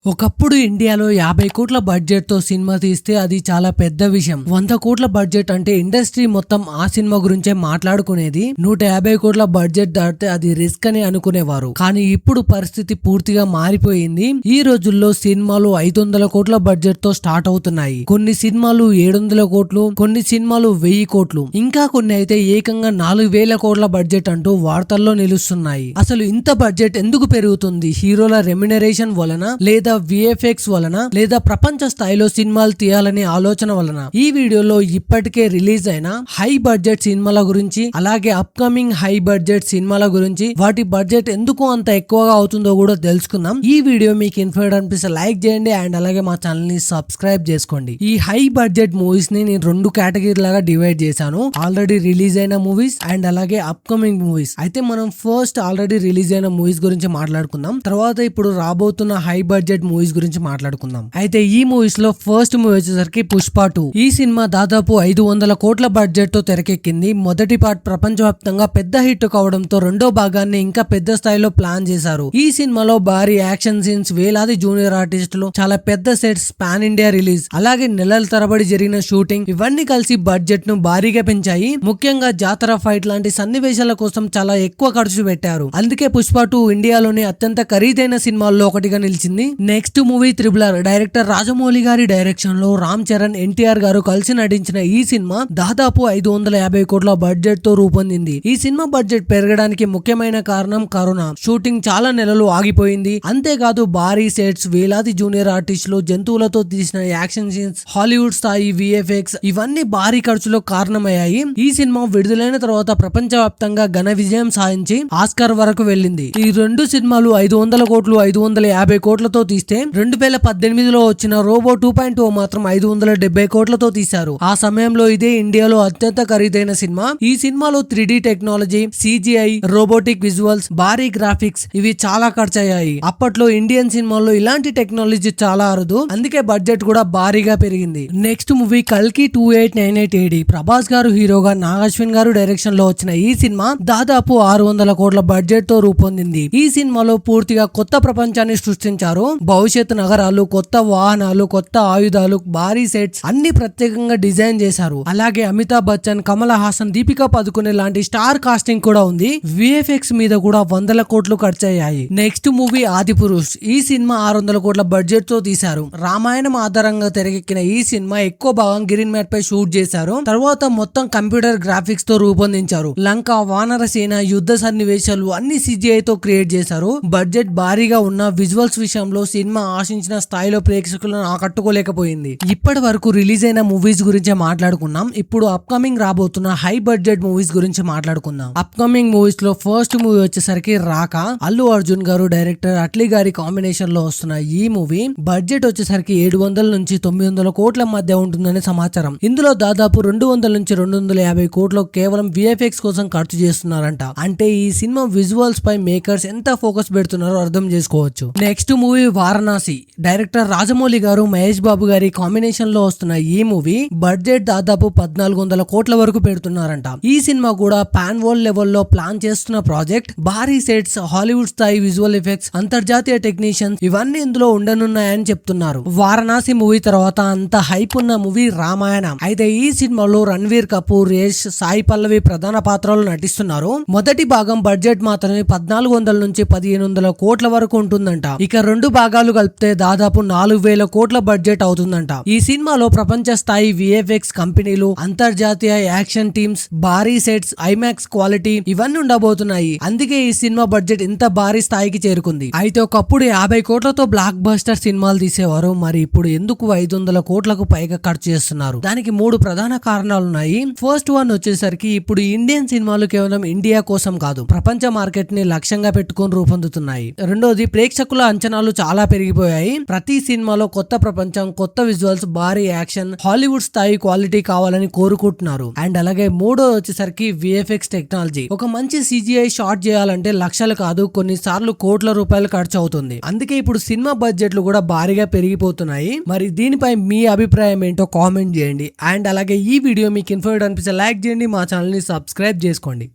ఒకప్పుడు ఇండియాలో 50 కోట్ల బడ్జెట్ తో సినిమా తీస్తే అది చాలా పెద్ద విషయం. 100 కోట్ల బడ్జెట్ అంటే ఇండస్ట్రీ మొత్తం ఆ సినిమా గురించే మాట్లాడుకునేది. 150 కోట్ల బడ్జెట్ దాటితే అది రిస్క్ అని అనుకునేవారు. కానీ ఇప్పుడు పరిస్థితి పూర్తిగా మారిపోయింది. ఈ రోజుల్లో సినిమాలు 500 కోట్ల బడ్జెట్ తో స్టార్ట్ అవుతున్నాయి. కొన్ని సినిమాలు 700 కోట్లు, కొన్ని సినిమాలు 1000 కోట్లు, ఇంకా కొన్ని అయితే ఏకంగా 4000 కోట్ల బడ్జెట్ అంటూ వార్తల్లో నిలుస్తున్నాయి. అసలు ఇంత బడ్జెట్ ఎందుకు పెరుగుతుంది? హీరోల రెమ్యునరేషన్ వలన, లేదా విఎఫ్ఎక్స్ వలన, లేదా ప్రపంచ స్థాయిలో సినిమాలు తీయాలనే ఆలోచన వలన? ఈ వీడియోలో ఇప్పటికే రిలీజ్ అయిన హై బడ్జెట్ సినిమాల గురించి, అలాగే అప్కమింగ్ హై బడ్జెట్ సినిమాల గురించి, వాటి బడ్జెట్ ఎందుకు అంత ఎక్కువగా అవుతుందో కూడా తెలుసుకుందాం. ఈ వీడియో మీకు ఇన్ఫర్మేటివ్ అనిపిస్తే లైక్ చేయండి అండ్ అలాగే మా ఛానల్ ని సబ్స్క్రైబ్ చేసుకోండి. ఈ హై బడ్జెట్ మూవీస్ ని నేను 2 కేటగిరీ లాగా డివైడ్ చేశాను. ఆల్రెడీ రిలీజ్ అయిన మూవీస్ అండ్ అలాగే అప్కమింగ్ మూవీస్. అయితే మనం ఫస్ట్ ఆల్రెడీ రిలీజ్ అయిన మూవీస్ గురించి మాట్లాడుకుందాం. తర్వాత ఇప్పుడు రాబోతున్న హై బడ్జెట్ మూవీస్ గురించి మాట్లాడుకుందాం. అయితే ఈ మూవీస్ లో ఫస్ట్ మూవీ వచ్చేసరికి పుష్ప 2. ఈ సినిమా దాదాపు 500 కోట్ల బడ్జెట్ తో తెరకెక్కింది. మొదటి పార్ట్ ప్రపంచవ్యాప్తంగా పెద్ద హిట్ కావడంతో రెండో భాగాన్ని ఇంకా పెద్ద స్థాయిలో ప్లాన్ చేశారు. ఈ సినిమాలో భారీ యాక్షన్ సీన్స్, వేలాది జూనియర్ ఆర్టిస్టులు, చాలా పెద్ద సెట్స్, పాన్ ఇండియా రిలీజ్, అలాగే నెలల తరబడి జరిగిన షూటింగ్, ఇవన్నీ కలిసి బడ్జెట్ ను భారీగా పెంచాయి. ముఖ్యంగా జాతర ఫైట్ లాంటి సన్నివేశాల కోసం చాలా ఎక్కువ ఖర్చు పెట్టారు. అందుకే పుష్ప 2 ఇండియాలోని అత్యంత ఖరీదైన సినిమాల్లో ఒకటిగా నిలిచింది. Next movie triple R. Director Rajamouli గారి డైరెక్షన్ లో రామ్ చరణ్, ఎన్టీఆర్ గారు కలిసి నటించిన ఈ సినిమా దాదాపు 550 కోట్ల బడ్జెట్ తో రూపొందింది. ఈ సినిమా బడ్జెట్ పెరగడానికి ముఖ్యమైన కారణం కరోనా. షూటింగ్ చాలా నెలలు ఆగిపోయింది. అంతేకాదు భారీ సెట్స్, వేలాది జూనియర్ ఆర్టిస్టులు, జంతువులతో తీసిన యాక్షన్ సీన్స్, హాలీవుడ్ స్థాయి విఎఫ్ఎక్స్, ఇవన్నీ భారీ ఖర్చులో కారణమయ్యాయి. ఈ సినిమా విడుదలైన తర్వాత ప్రపంచవ్యాప్తంగా ఘన విజయం సాధించి ఆస్కార్ వరకు వెళ్ళింది. ఈ రెండు సినిమాలు 500 కోట్లు, 550 కోట్లతో తీస్తే 2018లో వచ్చిన రోబో 2.0 మాత్రం 570 కోట్లతో తీశారు. ఆ సమయంలో ఇదే ఇండియాలో అత్యంత ఖరీదైన సినిమా. ఈ సినిమాలో 3D technology, CGI, robotic visuals, భారీ గ్రాఫిక్స్, ఇవి చాలా ఖర్చయ్యాయి. అప్పట్లో ఇండియన్ సినిమాల్లో ఇలాంటి టెక్నాలజీ చాలా అరుదు. అందుకే బడ్జెట్ కూడా భారీగా పెరిగింది. నెక్స్ట్ మూవీ కల్కి 2898 AD. ప్రభాస్ గారు హీరోగా, నాగ్ అశ్విన్ గారు డైరెక్షన్ లో వచ్చిన ఈ సినిమా దాదాపు 600 కోట్ల బడ్జెట్ తో రూపొందింది. ఈ సినిమాలో పూర్తిగా కొత్త ప్రపంచాన్ని సృష్టించారు. భవిష్యత్ నగరాలు, కొత్త వాహనాలు, కొత్త ఆయుధాలు, భారీ సెట్స్ అన్ని ప్రత్యేకంగా డిజైన్ చేశారు. అలాగే అమితాబ్ బచ్చన్, కమల్ హాసన్, దీపికా పదుకునే లాంటి స్టార్ కాస్టింగ్ కూడా ఉంది. విఎఫ్ఎక్స్ మీద కూడా 100 కోట్లు ఖర్చయ్యాయి. Next movie Adipurush. ఈ సినిమా 600 కోట్ల బడ్జెట్ తో తీశారు. రామాయణం ఆధారంగా తెరకెక్కిన ఈ సినిమా ఎక్కువ భాగం గ్రీన్ మ్యాట్ పై షూట్ చేశారు. తర్వాత మొత్తం కంప్యూటర్ గ్రాఫిక్స్ తో రూపొందించారు. లంక, వానర సేన, యుద్ధ సన్నివేశాలు అన్ని CGI తో క్రియేట్ చేశారు. బడ్జెట్ భారీగా ఉన్న విజువల్స్ విషయంలో సినిమా ఆశించిన స్థాయిలో ప్రేక్షకులను ఆకట్టుకోలేకపోయింది. ఇప్పటి వరకు రిలీజ్ అయిన మూవీస్ గురించి మాట్లాడుకున్నాం. ఇప్పుడు అప్కమింగ్ రాబోతున్న హై బడ్జెట్ మూవీస్ గురించి మాట్లాడుకుందాం. అప్కమింగ్ మూవీస్ లో ఫస్ట్ మూవీ వచ్చేసరికి రాక. అల్లు అర్జున్ గారు డైరెక్టర్, అట్లీ గారి కాంబినేషన్ లో వస్తున్న ఈ మూవీ బడ్జెట్ వచ్చేసరికి 700 నుంచి 900 కోట్ల మధ్య ఉంటుందని సమాచారం. ఇందులో దాదాపు 200 నుంచి 250 కోట్లు కేవలం విఎఫ్ఎక్స్ కోసం ఖర్చు చేస్తున్నారంట. అంటే ఈ సినిమా విజువల్స్ పై మేకర్స్ ఎంత ఫోకస్ పెడుతున్నారో అర్థం చేసుకోవచ్చు. Next movie Varanasi. Director Rajamouli గారు, మహేష్ బాబు గారి కాంబినేషన్ లో వస్తున్న ఈ మూవీ బడ్జెట్ దాదాపు 1400 కోట్ల వరకు పెడుతున్నారంట. ఈ సినిమా కూడా పాన్ వరల్డ్ లెవెల్లో ప్లాన్ చేస్తున్న ప్రాజెక్ట్. భారీ సెట్స్, హాలీవుడ్ స్థాయి విజువల్ ఎఫెక్ట్స్, అంతర్జాతీయ టెక్నీషియన్స్, ఇవన్నీ ఇందులో ఉండనున్నాయని చెప్తున్నారు. వారణాసి మూవీ తర్వాత అంత హైప్ ఉన్న మూవీ రామాయణం. అయితే ఈ సినిమాలో రణ్వీర్ కపూర్, యష్, సాయి పల్లవి ప్రధాన పాత్రలు నటిస్తున్నారు. మొదటి భాగం బడ్జెట్ మాత్రమే 1400 నుంచి 1500 కోట్ల వరకు ఉంటుందంట. ఇక రెండు భాగాలు కలిపితే దాదాపు 4000 కోట్ల బడ్జెట్ అవుతుందంట. ఈ సినిమాలో ప్రపంచ స్థాయి విఎఫ్ఎక్స్ కంపెనీలు, అంతర్జాతీయ యాక్షన్ టీమ్స్, భారీ సెట్స్, ఐమాక్స్ క్వాలిటీ, ఇవన్నీ ఉండబోతున్నాయి. అందుకే ఈ సినిమా బడ్జెట్ ఇంత భారీ స్థాయికి చేరుకుంది. అయితే ఒకప్పుడు 50 కోట్లతో బ్లాక్ బస్టర్ సినిమాలు తీసేవారు. మరి ఇప్పుడు ఎందుకు 500 కోట్లకు పైగా ఖర్చు చేస్తున్నారు? దానికి 3 ప్రధాన కారణాలున్నాయి. ఫస్ట్ వన్ వచ్చేసరికి ఇప్పుడు ఇండియన్ సినిమాలు కేవలం ఇండియా కోసం కాదు, ప్రపంచ మార్కెట్ ని లక్ష్యంగా పెట్టుకొని రూపొందుతున్నాయి. రెండోది, ప్రేక్షకుల అంచనాలు చాలా పెరిగిపోయాయి. ప్రతి సినిమాలో కొత్త ప్రపంచం, కొత్త విజువల్స్, భారీ యాక్షన్, హాలీవుడ్ స్థాయి క్వాలిటీ కావాలని కోరుకుంటున్నారు. అండ్ అలాగే మూడో వచ్చేసరికి విఎఫ్ఎక్స్ టెక్నాలజీ. ఒక మంచి CGI షాట్ చేయాలంటే లక్షలు కాదు, కొన్నిసార్లు కోట్ల రూపాయలు ఖర్చు అవుతుంది. అందుకే ఇప్పుడు సినిమా బడ్జెట్లు కూడా భారీగా పెరిగిపోతున్నాయి. మరి దీనిపై మీ అభిప్రాయం ఏంటో కామెంట్ చేయండి. అండ్ అలాగే ఈ వీడియో మీకు ఇన్ఫర్మేటివ్ అనిపిస్తే లైక్ చేయండి, మా ఛానల్ ని సబ్స్క్రైబ్ చేసుకోండి.